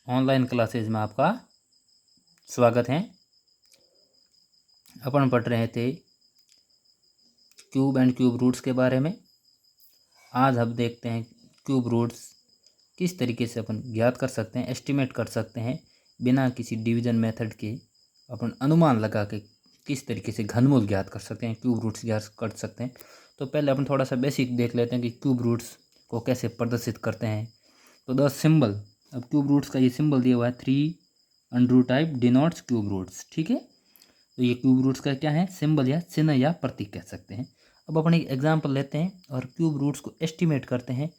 Online classes में आपका स्वागत है। अपन पढ़ रहे थे क्यूब एंड क्यूब रूट्स के बारे में। आज हम देखते हैं क्यूब रूट्स किस तरीके से अपन ज्ञात कर सकते हैं, एस्टिमेट कर सकते हैं बिना किसी डिवीजन मेथड के। अपन अनुमान लगा के किस तरीके से घनमूल ज्ञात कर सकते हैं, क्यूब रूट्स ज्ञात कर सकते हैं। तो पहले अपन थोड़ा सा बेसिक देख लेते हैं कि क्यूब रूट्स को कैसे प्रदर्शित करते हैं। तो द सिंबल, अब क्यूब रूट्स का ये सिंबल दिया हुआ है 3 टाइप डिनोट्स क्यूब रूट्स। ठीक है, तो ये क्यूब रूट्स का क्या है, सिंबल या चिन्ह या प्रतीक कह सकते हैं। अब अपन एक एग्जांपल लेते हैं और क्यूब रूट्स को एस्टिमेट करते हैं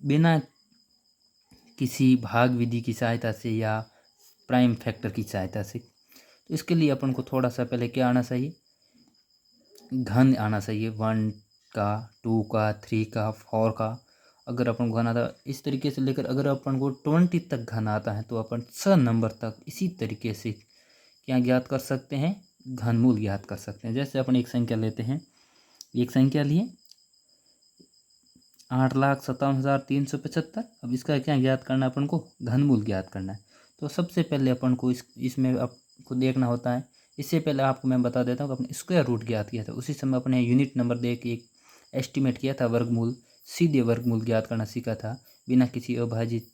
बिना किसी भाग विधि की सहायता से या प्राइम फैक्टर की सहायता से। तो इसके लिए अपन को थोड़ा सा पहले क्या आना चाहिए, घन आना चाहिए। 1 का, 2 का, 3 का, 4 का। अगर अपन को घन आता इस तरीके से लेकर अगर अपन को 20 तक घन आता है तो अपन 6 नंबर तक इसी तरीके से क्या ज्ञात कर सकते हैं, घनमूल ज्ञात कर सकते हैं। जैसे अपन एक संख्या लेते हैं, एक संख्या लिए 8,57,375। अब इसका क्या ज्ञात करना है, अपन को घनमूल ज्ञात करना है। तो सबसे पहले अपन को इसमें आपको देखना होता है। इससे पहले आपको मैं बता देता हूँ कि अपने स्क्वायर रूट ज्ञात किया था, उसी समय अपने यूनिट नंबर दे के एक एस्टिमेट किया था, वर्गमूल, सीधे वर्गमूल ज्ञात करना सीखा था बिना किसी अभाजित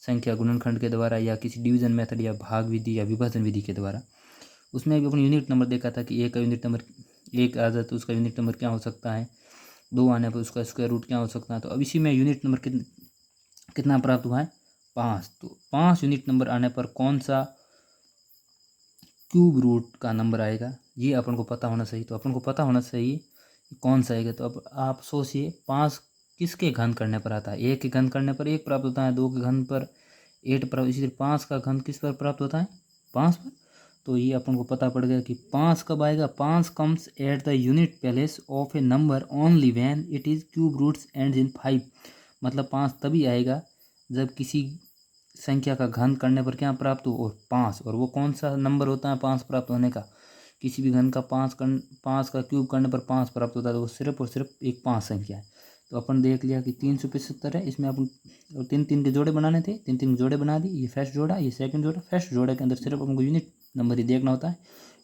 संख्या गुणनखंड के द्वारा या किसी डिवीजन मेथड या भाग विधि या विभाजन विधि के द्वारा। उसमें भी अपने यूनिट नंबर देखा था कि एक का यूनिट नंबर एक आ जाए तो उसका यूनिट नंबर क्या हो सकता है, 2 आने पर उसका स्क्वायर रूट क्या हो सकता है। तो अब इसी में यूनिट नंबर कितना प्राप्त हुआ है, 5। तो 5 यूनिट नंबर आने पर कौन सा क्यूब रूट का नंबर आएगा, ये अपन को पता होना चाहिए। तो अपन को पता होना चाहिए कौन सा आएगा। तो अब आप सोचिए 5 किसके घन करने पर आता है, 1 के घन करने पर 1 प्राप्त होता है, 2 के घन पर 8 प्राप्त, इसी 5 का घन किस पर प्राप्त होता है, 5 पर। तो ये अपन को पता पड़ गया कि 5 कब आएगा, 5 comes at the unit place of a number only when it is cube roots ends in 5। मतलब 5 तभी आएगा जब किसी संख्या का घन करने पर क्या प्राप्त हो, और 5। और वो कौन सा नंबर होता है 5 प्राप्त होने का, किसी भी घन का 5 का क्यूब करने पर 5 प्राप्त होता है, तो वो सिर्फ और सिर्फ एक 5 संख्या है। तो अपन देख लिया कि 375 है। इसमें अपन 3 के जोड़े बनाने थे, 3 के जोड़े बना दी। ये फर्स्ट जोड़ा, ये सेकंड जोड़ा। फर्स्ट जोड़े के अंदर सिर्फ अपन को यूनिट नंबर ही देखना होता है।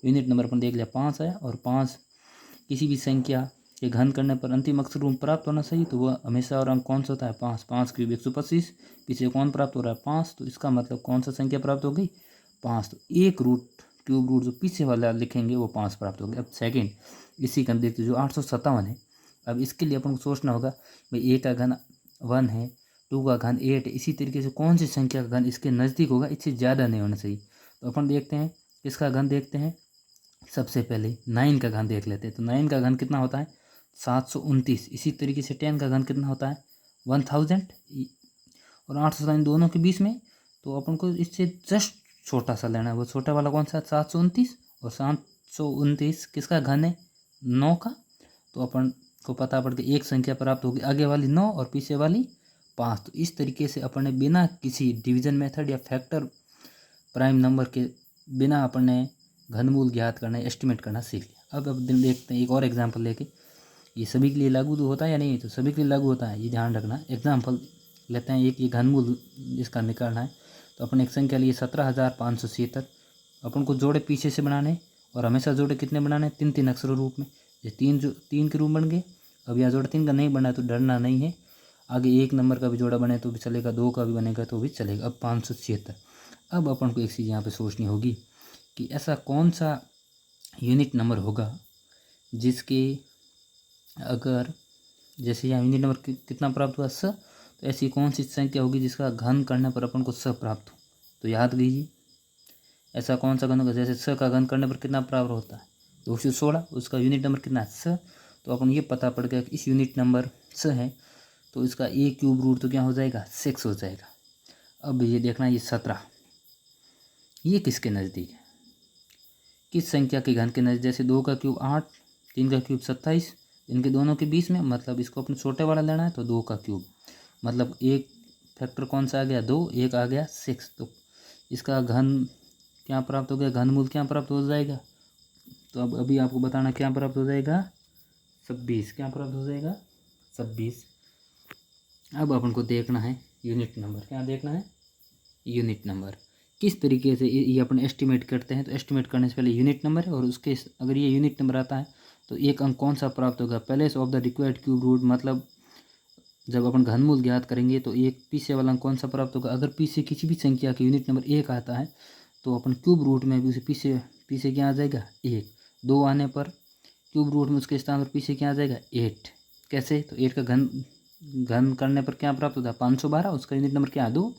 यूनिट नंबर अपन देख लिया 5 आया, और 5 किसी भी संख्या के घन करने पर अंतिम अक्षर रूप प्राप्त होना चाहिए। तो वह हमेशा और अंक कौन सा होता है, 5। 5 क्यूब 125, पीछे कौन प्राप्त हो रहा है, 5। तो इसका मतलब कौन सा संख्या प्राप्त हो गई, 5। तो एक रूट क्यूब रूट जो पीछे वाला लिखेंगे वो 5 प्राप्त हो गया। अब सेकेंड इसी का देखते जो 857 है। अब इसके लिए अपन को सोचना होगा भाई ए का घन 1 है, 2 का घन 8 है। इसी तरीके से कौन सी संख्या का घन इसके नज़दीक होगा, इससे ज़्यादा नहीं होना चाहिए। तो अपन देखते हैं इसका घन देखते हैं। सबसे पहले 9 का घन देख लेते हैं। तो 9 का घन कितना होता है, 729। इसी तरीके से 10 का घन कितना होता है, 1000। और 857 दोनों के बीच में, तो अपन को इससे जस्ट छोटा सा लेना है। वो छोटा वाला कौन सा, 729। और 729 किसका घन है, 9 का। तो अपन को पता पड़ गया एक संख्या प्राप्त होगी, आगे वाली 9 और पीछे वाली 5। तो इस तरीके से अपन ने बिना किसी डिवीजन मेथड या फैक्टर प्राइम नंबर के बिना अपन ने घनमूल ज्ञात करना, एस्टिमेट करना सीख लिया। अब देखते हैं एक और एग्जाम्पल लेके। ये सभी के लिए लागू तो होता है या नहीं, तो सभी के लिए लागू होता है, ये ध्यान रखना। एग्जाम्पल लेते हैं, एक ये घनमूल इसका निकालना है। तो अपन एक संख्या लिए 17,576। अपन को जोड़े पीछे से बनाने, और हमेशा जोड़े कितने बनाने, 3 अक्षरों रूप में। ये 3 के रूप बन गए। अब यहाँ जोड़ा 3 का नहीं बना तो डरना नहीं है, आगे 1 नंबर का भी जोड़ा बने तो भी चलेगा, 2 का भी बनेगा तो भी चलेगा। अब 576। अब अपन को एक चीज़ यहाँ पे सोचनी होगी कि ऐसा कौन सा यूनिट नंबर होगा जिसके अगर जैसे यहाँ यूनिट नंबर कितना प्राप्त हुआ, स। तो ऐसी कौन सी संख्या होगी जिसका घन करने पर अपन को स प्राप्त हो। तो याद कीजिए ऐसा कौन सा घन होगा, जैसे स का घन करने पर कितना प्राप्त होता है, 216। उसका यूनिट नंबर कितना है, स। तो अपन ये पता पड़ गया कि इस यूनिट नंबर स है, तो इसका ए क्यूब रूट तो क्या हो जाएगा, 6 हो जाएगा। अब ये देखना, ये 17 ये किसके नज़दीक है, किस संख्या के घन के नज़दीक। जैसे 2 का क्यूब 8, 3 का क्यूब 27, इनके दोनों के बीच में, मतलब इसको अपने छोटे वाला लेना है। तो 2 का क्यूब मतलब एक फैक्टर कौन सा आ गया, 2, एक आ गया 6। तो इसका घन क्या प्राप्त हो गया, घनमूल क्या प्राप्त हो जाएगा। तो अब अभी आपको बताना क्या प्राप्त हो जाएगा, 26। क्या प्राप्त हो जाएगा, 26। अब अपन को देखना है यूनिट नंबर, क्या देखना है, यूनिट नंबर। किस तरीके से ये अपन एस्टिमेट करते हैं, तो एस्टिमेट करने से पहले यूनिट नंबर है और उसके अगर ये यूनिट नंबर आता है तो एक अंक कौन सा प्राप्त होगा, place of the required cube root, मतलब जब अपन घनमूल ज्ञात करेंगे तो एक पीछे वाला अंक कौन सा प्राप्त होगा। अगर पीछे किसी भी संख्या के यूनिट नंबर 1 आता है तो अपन क्यूब रूट में भी उसे पीछे पीछे क्या आ जाएगा 1। 2 आने पर क्यूब रूट में उसके स्थान पर पीछे क्या आ जाएगा 8। कैसे, तो 8 का घन करने पर क्या प्राप्त होता है 512, उसका यूनिट नंबर क्या है 2।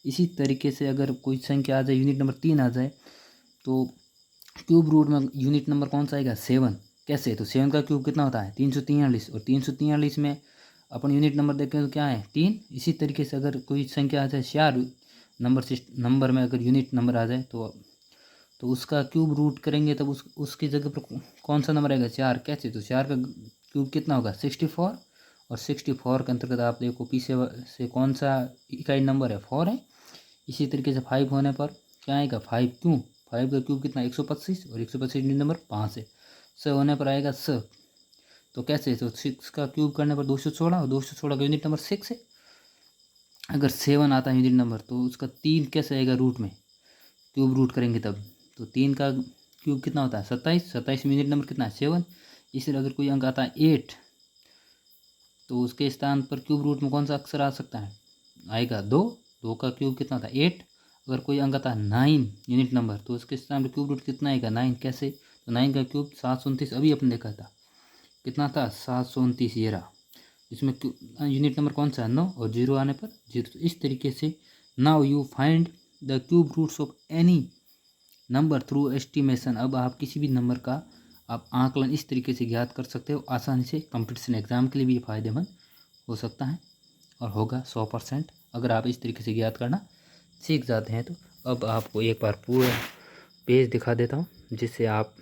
इसी तरीके से अगर कोई संख्या आ जाए यूनिट नंबर 3 आ जाए तो क्यूब रूट में यूनिट नंबर कौन सा आएगा 7। कैसे, तो 7 का क्यूब कितना होता है 343 और 343 में अपन यूनिट नंबर देखें तो क्या है 3। इसी तरीके से अगर कोई संख्या आ जाए 4 नंबर में अगर यूनिट नंबर आ जाए तो उसका क्यूब रूट करेंगे तब उसकी जगह पर कौन सा नंबर आएगा 4। कैसे, तो 4 का क्यूब कितना होगा 64 और 64 के अंतर्गत आप देखो पीछे से कौन सा इकाई नंबर है 4 है। इसी तरीके से 5 होने पर क्या आएगा 5, क्यों 5 का क्यूब कितना 125 और 125 यूनिट नंबर 5 है। 6 होने पर आएगा 6, तो कैसे, तो 6 का क्यूब करने पर 216 और 216 का यूनिट नंबर 6 है। अगर 7 आता है यूनिट नंबर तो उसका 3 कैसे आएगा रूट में, क्यूब रूट करेंगे तब, तो 3 का क्यूब कितना होता है 27, 27 में यूनिट नंबर कितना है 7। इसलिए अगर कोई अंक आता है 8 तो उसके स्थान पर क्यूब रूट में कौन सा अक्षर आ सकता है, आएगा 2। 2 का क्यूब कितना था 8। अगर कोई अंक आता है 9 यूनिट नंबर तो उसके स्थान पर क्यूब रूट कितना आएगा 9। कैसे, तो 9 का क्यूब 729, अभी अपन देखा था कितना था 729 ये रहा। इसमें यूनिट नंबर कौन सा है 9 और 0 आने पर 0। तो इस तरीके से now you find the cube roots of any number through estimation. अब आप किसी भी नंबर का आप आकलन इस तरीके से ज्ञात कर सकते हो आसानी से। कंपटीशन एग्जाम के लिए भी ये फायदेमंद हो सकता है और होगा 100% अगर आप इस तरीके से ज्ञात करना सीख जाते हैं। तो अब आपको एक बार पूरा पेज दिखा देता हूँ जिससे आप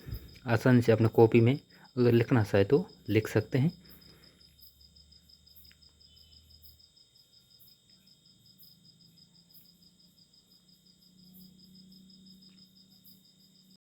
आसानी से अपने कॉपी में अगर लिखना चाहे तो लिख सकते हैं।